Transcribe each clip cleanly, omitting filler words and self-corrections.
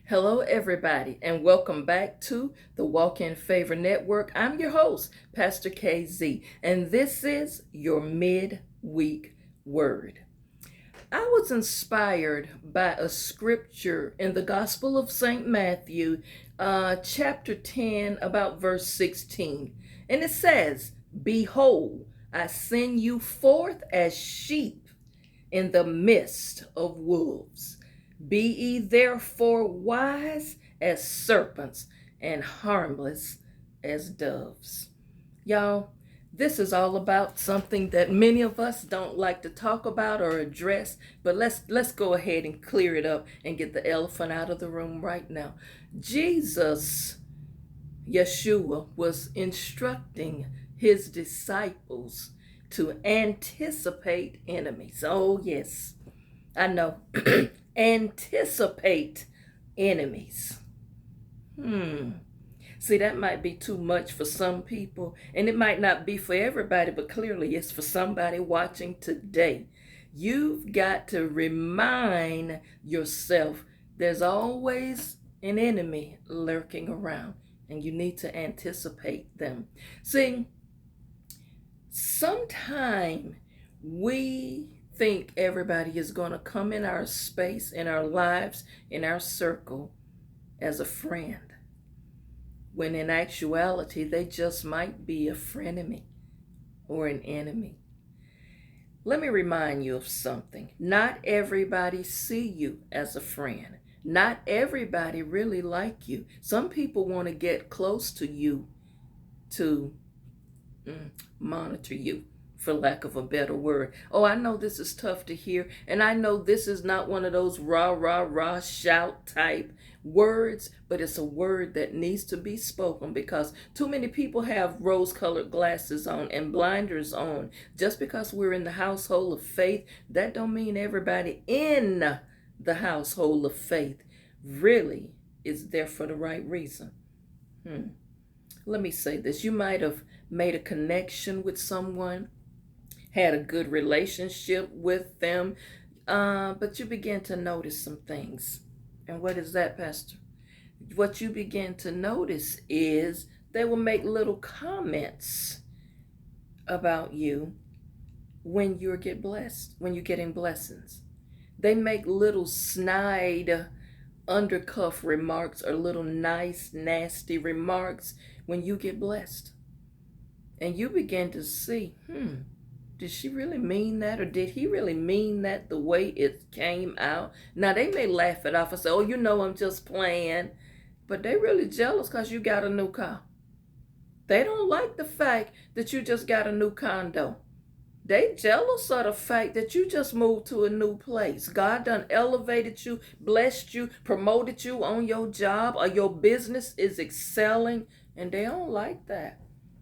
Hello, everybody, and welcome back to the Walk in Favor Network. I'm your host, Pastor KZ, and this is your midweek word. I was inspired by a scripture in the Gospel of St. Matthew, chapter 10, about verse 16. And it says, "Behold, I send you forth as sheep in the midst of wolves. Be ye therefore wise as serpents and harmless as doves." Y'all, this is all about something that many of us don't like to talk about or address, but let's go ahead and clear it up and get the elephant out of the room right now. Jesus, Yeshua, was instructing his disciples to anticipate enemies. Oh, yes, I know. Anticipate enemies. See, that might be too much for some people, and it might not be for everybody, but clearly it's for somebody watching today. You've got to remind yourself there's always an enemy lurking around, and you need to anticipate them. See, sometime we think everybody is going to come in our space, in our lives, in our circle as a friend, when in actuality they just might be a frenemy or an enemy. Let me remind you of something. Not everybody see you as a friend. Not everybody really like you. Some people want to get close to you to monitor you, for lack of a better word. Oh, I know this is tough to hear, and I know this is not one of those rah, rah, rah, shout type words, but it's a word that needs to be spoken because too many people have rose-colored glasses on and blinders on. Just because we're in the household of faith, that don't mean everybody in the household of faith really is there for the right reason. Let me say this. You might have made a connection with someone, had a good relationship with them, but you begin to notice some things. And what is that, Pastor? What you begin to notice is they will make little comments about you when you get blessed, when you're getting blessings. They make little snide undercuff remarks or little nice, nasty remarks when you get blessed. And you begin to see, did she really mean that? Or did he really mean that the way it came out? Now, they may laugh it off and say, oh, I'm just playing. But they really jealous because you got a new car. They don't like the fact that you just got a new condo. They jealous of the fact that you just moved to a new place. God done elevated you, blessed you, promoted you on your job, or your business is excelling, and they don't like that.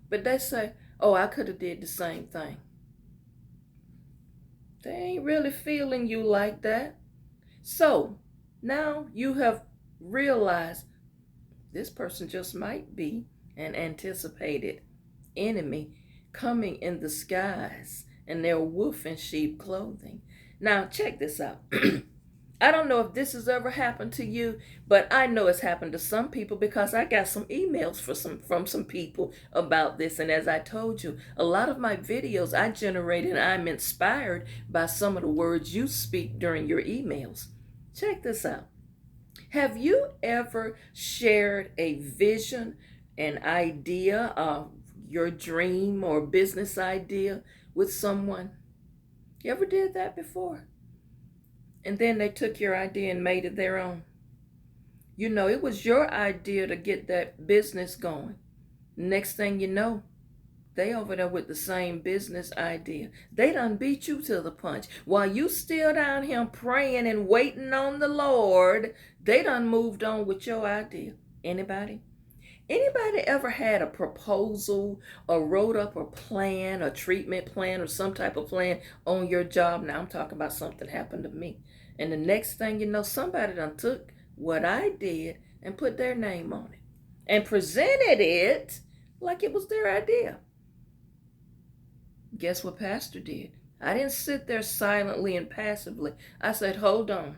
But they say, oh, I could have did the same thing. They ain't really feeling you like that. So now you have realized this person just might be an anticipated enemy coming in disguise in their wolf in sheep clothing. Now, check this out. I don't know if this has ever happened to you, but I know it's happened to some people because I got some emails from some people about this. And as I told you, a lot of my videos I generate and I'm inspired by some of the words you speak during your emails. Check this out. Have you ever shared a vision, an idea, your dream or business idea with someone? You ever did that before? And then they took your idea and made it their own. It was your idea to get that business going. Next thing you know, they over there with the same business idea. They done beat you to the punch. While you still down here praying and waiting on the Lord, they done moved on with your idea. Anybody? Anybody ever had a proposal or wrote up a plan, a treatment plan, or some type of plan on your job? Now I'm talking about something happened to me. And the next thing you know, somebody done took what I did and put their name on it and presented it like it was their idea. Guess what Pastor did? I didn't sit there silently and passively. I said, hold on.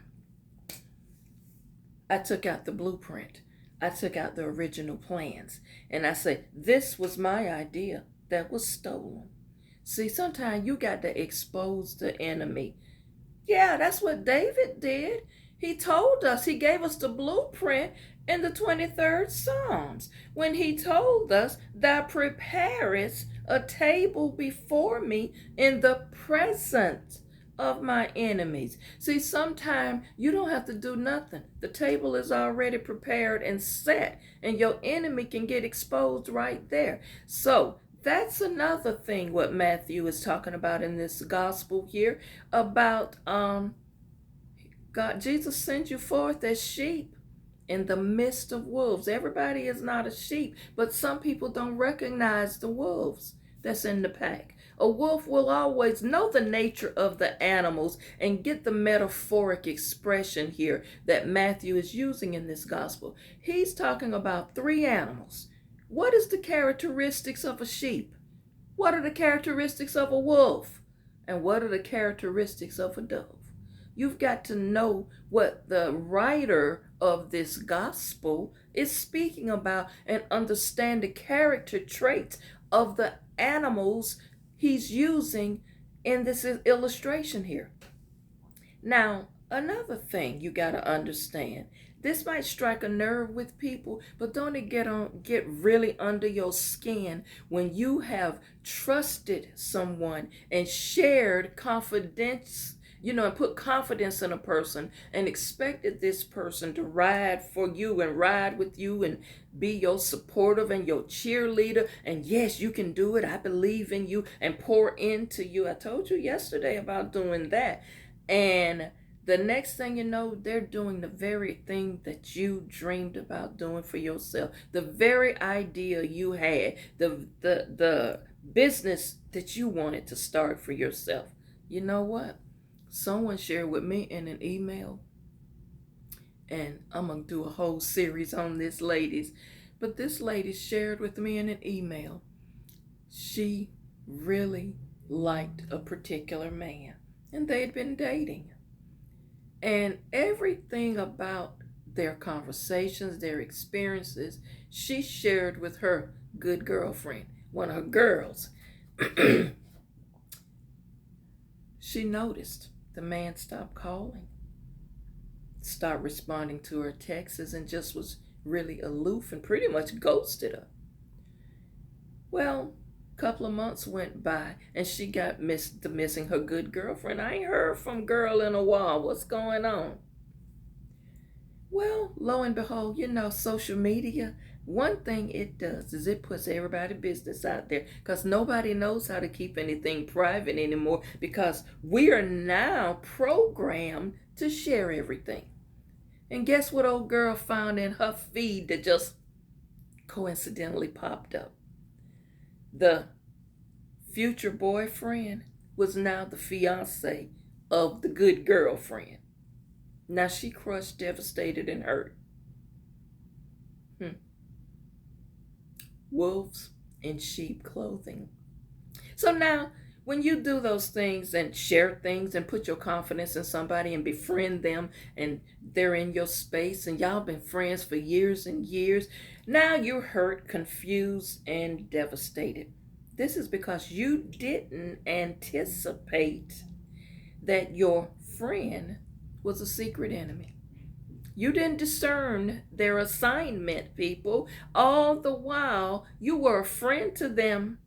I took out the blueprint. I took out the original plans. And I said, this was my idea that was stolen. See, sometimes you got to expose the enemy. Yeah, that's what David did. He told us, he gave us the blueprint in the 23rd Psalms when he told us, thou preparest a table before me in the presence of my enemies. See, sometimes you don't have to do nothing. The table is already prepared and set, and your enemy can get exposed right there. So that's another thing what Matthew is talking about in this gospel here about God. Jesus sent you forth as sheep in the midst of wolves. Everybody is not a sheep, but some people don't recognize the wolves that's in the pack. A wolf will always know the nature of the animals and get the metaphoric expression here that Matthew is using in this gospel. He's talking about three animals. What is the characteristics of a sheep? What are the characteristics of a wolf? And what are the characteristics of a dove? You've got to know what the writer of this gospel is speaking about and understand the character traits of the animals he's using in this illustration here. Now, another thing you got to understand, this might strike a nerve with people, but don't it get really under your skin when you have trusted someone and shared confidence, and put confidence in a person and expected this person to ride for you and ride with you and be your supportive and your cheerleader. And yes, you can do it. I believe in you, and pour into you. I told you yesterday about doing that. And the next thing you know, they're doing the very thing that you dreamed about doing for yourself. The very idea you had, the business that you wanted to start for yourself. You know what? Someone shared with me in an email, and I'm going to do a whole series on this, ladies. But this lady shared with me in an email. She really liked a particular man, and they'd been dating. And everything about their conversations, their experiences, she shared with her good girlfriend, one of her girls. She noticed the man stopped calling, stopped responding to her texts, and just was really aloof and pretty much ghosted her. Well, a couple of months went by and she got missing her good girlfriend. I ain't heard from girl in a while. What's going on? Well, lo and behold, social media, one thing it does is it puts everybody's business out there, because nobody knows how to keep anything private anymore, because we are now programmed to share everything. And guess what old girl found in her feed that just coincidentally popped up? The future boyfriend was now the fiance of the good girlfriend. Now she crushed, devastated, and hurt. Wolves in sheep clothing. So now, when you do those things and share things and put your confidence in somebody and befriend them, and they're in your space and y'all been friends for years and years, now you're hurt, confused, and devastated. This is because you didn't anticipate that your friend was a secret enemy. You didn't discern their assignment, people. All the while you were a friend to them,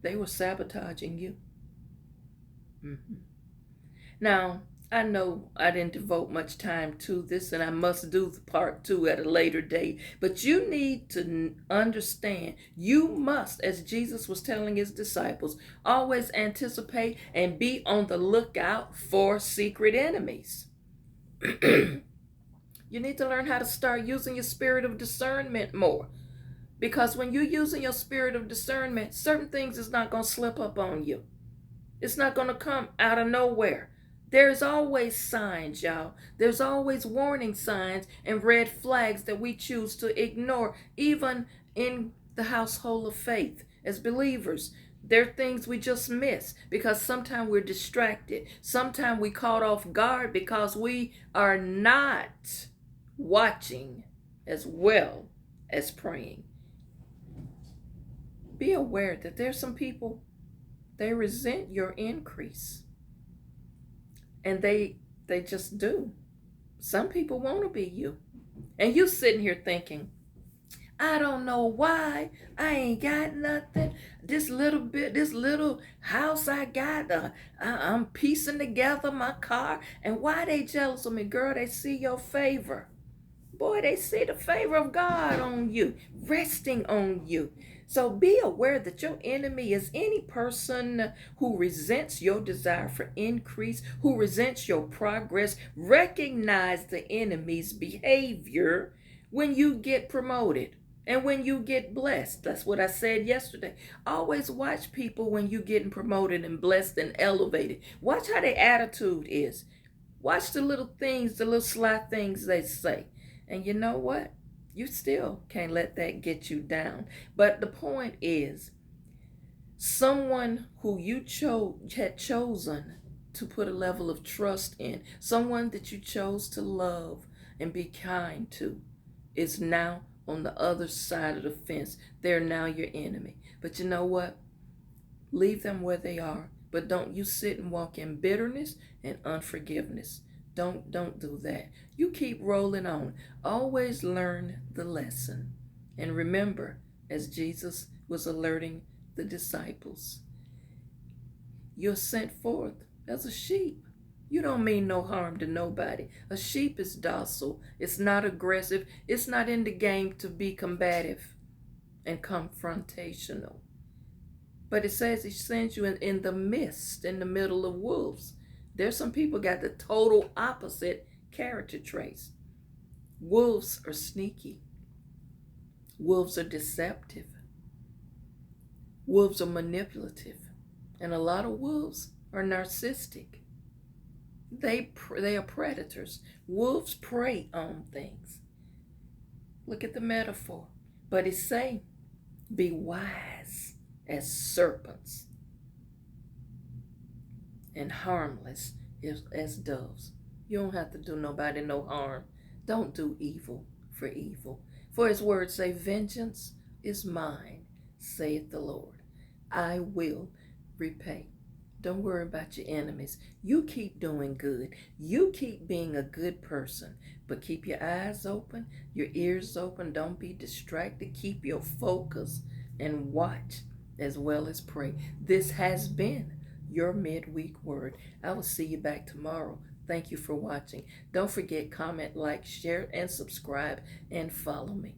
they were sabotaging you. Now, I know I didn't devote much time to this, and I must do the part 2 at a later date. But you need to understand, you must, as Jesus was telling his disciples, always anticipate and be on the lookout for secret enemies. You need to learn how to start using your spirit of discernment more. Because when you're using your spirit of discernment, certain things is not going to slip up on you. It's not going to come out of nowhere. There's always signs, y'all. There's always warning signs and red flags that we choose to ignore, even in the household of faith. As believers, there are things we just miss because sometimes we're distracted. Sometimes we caught off guard because we are not watching as well as praying. Be aware that there's some people, they resent your increase. And they just do. Some people want to be you. And you sitting here thinking, I don't know why I ain't got nothing. This little house I got, I'm piecing together my car. And why they jealous of me? Girl, they see your favor. Boy, they see the favor of God on you, resting on you. So be aware that your enemy is any person who resents your desire for increase, who resents your progress. Recognize the enemy's behavior when you get promoted and when you get blessed. That's what I said yesterday. Always watch people when you getting promoted and blessed and elevated. Watch how their attitude is. Watch the little things, the little sly things they say. And you know what? You still can't let that get you down. But the point is, someone who you had chosen to put a level of trust in, someone that you chose to love and be kind to, is now on the other side of the fence. They're now your enemy. But you know what? Leave them where they are. But don't you sit and walk in bitterness and unforgiveness. Don't do that. You keep rolling on. Always learn the lesson. And remember, as Jesus was alerting the disciples, you're sent forth as a sheep. You don't mean no harm to nobody. A sheep is docile. It's not aggressive. It's not in the game to be combative and confrontational. But it says he sends you in the midst, in the middle of wolves. There's some people got the total opposite character traits. Wolves are sneaky. Wolves are deceptive. Wolves are manipulative. And a lot of wolves are narcissistic. They are predators. Wolves prey on things. Look at the metaphor. But it's saying, be wise as serpents and harmless as doves. You don't have to do nobody no harm. Don't do evil for evil. For his words say, vengeance is mine, saith the Lord. I will repay. Don't worry about your enemies. You keep doing good. You keep being a good person. But keep your eyes open, your ears open. Don't be distracted. Keep your focus and watch as well as pray. This has been your midweek word. I will see you back tomorrow. Thank you for watching. Don't forget, comment, like, share, and subscribe, and follow me.